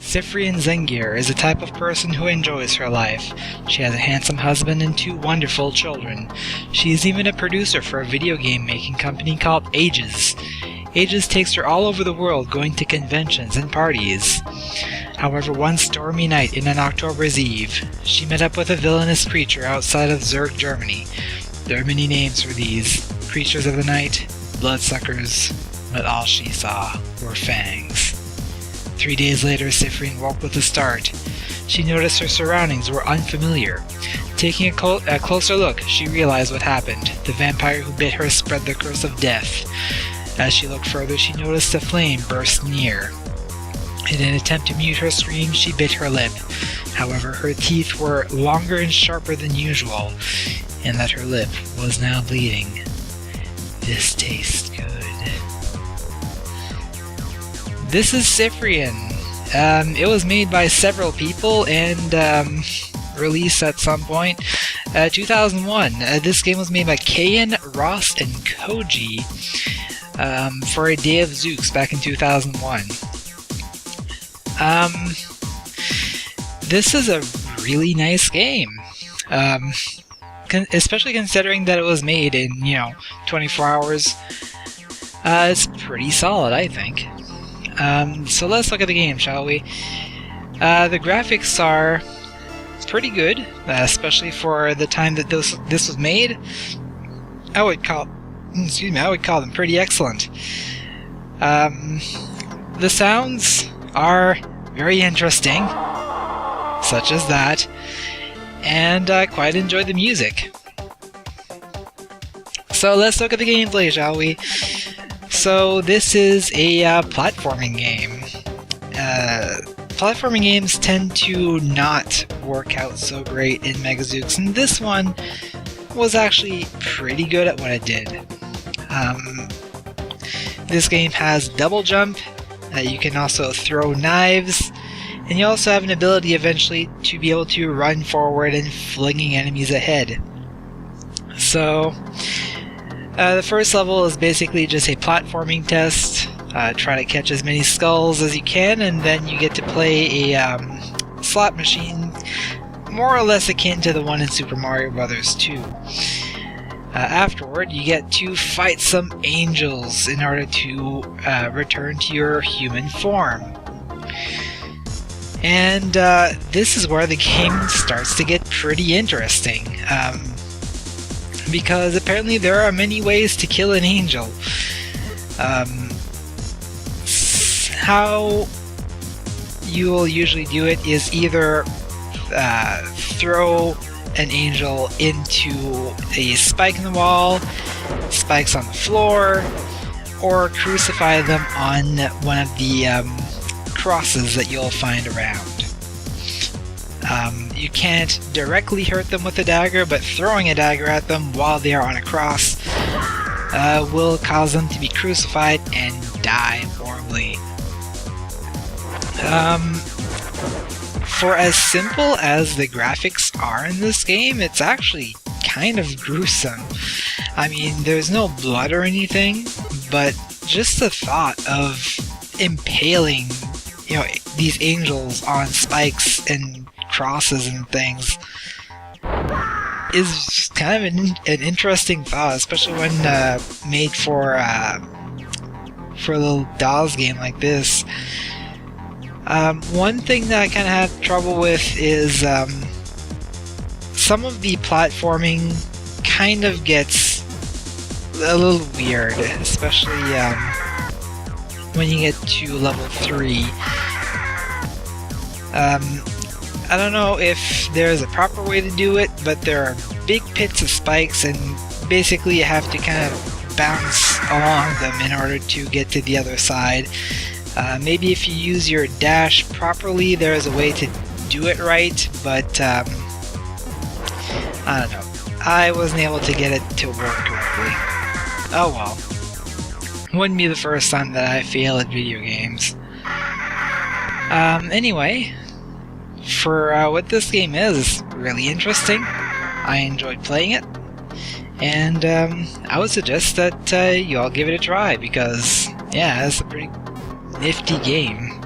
Siphrian Zengir is a type of person who enjoys her life. She has a handsome husband and 2 wonderful children. She is even a producer for a video game making company called Ages. Ages takes her all over the world going to conventions and parties. However, one stormy night in an October's Eve, she met up with a villainous creature outside of Zurich, Germany. There are many names for these creatures of the night, bloodsuckers, but all she saw were fangs. 3 days later, Siphrian woke with a start. She noticed her surroundings were unfamiliar. Taking a closer look, she realized what happened. The vampire who bit her spread the curse of death. As she looked further, she noticed a flame burst near. In an attempt to mute her screams, she bit her lip. However, her teeth were longer and sharper than usual, and that her lip was now bleeding. This tastes good. This is Siphrian. It was made by several people and released at some point. 2001. This game was made by Kayan, Ross, and Koji for a Day of Zooks back in 2001. This is a really nice game. Especially considering that it was made in, 24 hours. It's pretty solid, I think. So let's look at the game, shall we? The graphics are pretty good, especially for the time that this was made. I would call them pretty excellent. The sounds are very interesting, such as that, and I quite enjoy the music. So let's look at the gameplay, shall we? So this is a platforming game. Platforming games tend to not work out so great in MegaZeux, and this one was actually pretty good at what it did. This game has double jump, you can also throw knives, and you also have an ability eventually to be able to run forward and flinging enemies ahead. So the first level is basically just a platforming test. Try to catch as many skulls as you can, and then you get to play a slot machine more or less akin to the one in Super Mario Bros. 2. Afterward, you get to fight some angels in order to return to your human form. And this is where the game starts to get pretty interesting. Because apparently there are many ways to kill an angel. How you will usually do it is either throw an angel into a spike in the wall, spikes on the floor, or crucify them on one of the crosses that you'll find around. You can't directly hurt them with a dagger, but throwing a dagger at them while they are on a cross will cause them to be crucified and die horribly. For as simple as the graphics are in this game, it's actually kind of gruesome. I mean, there's no blood or anything, but just the thought of impaling, these angels on spikes and crosses and things is kind of an interesting thought, especially when made for a little dolls game like this. One thing that I kind of have trouble with is some of the platforming kind of gets a little weird, especially when you get to level 3. I don't know if there's a proper way to do it, but there are big pits of spikes, and basically you have to kind of bounce along them in order to get to the other side. Maybe if you use your dash properly, there's a way to do it right, but I don't know. I wasn't able to get it to work correctly. Oh well. Wouldn't be the first time that I fail at video games. Anyway, for what this game is, it's really interesting. I enjoyed playing it, and I would suggest that you all give it a try, because yeah, it's a pretty nifty game.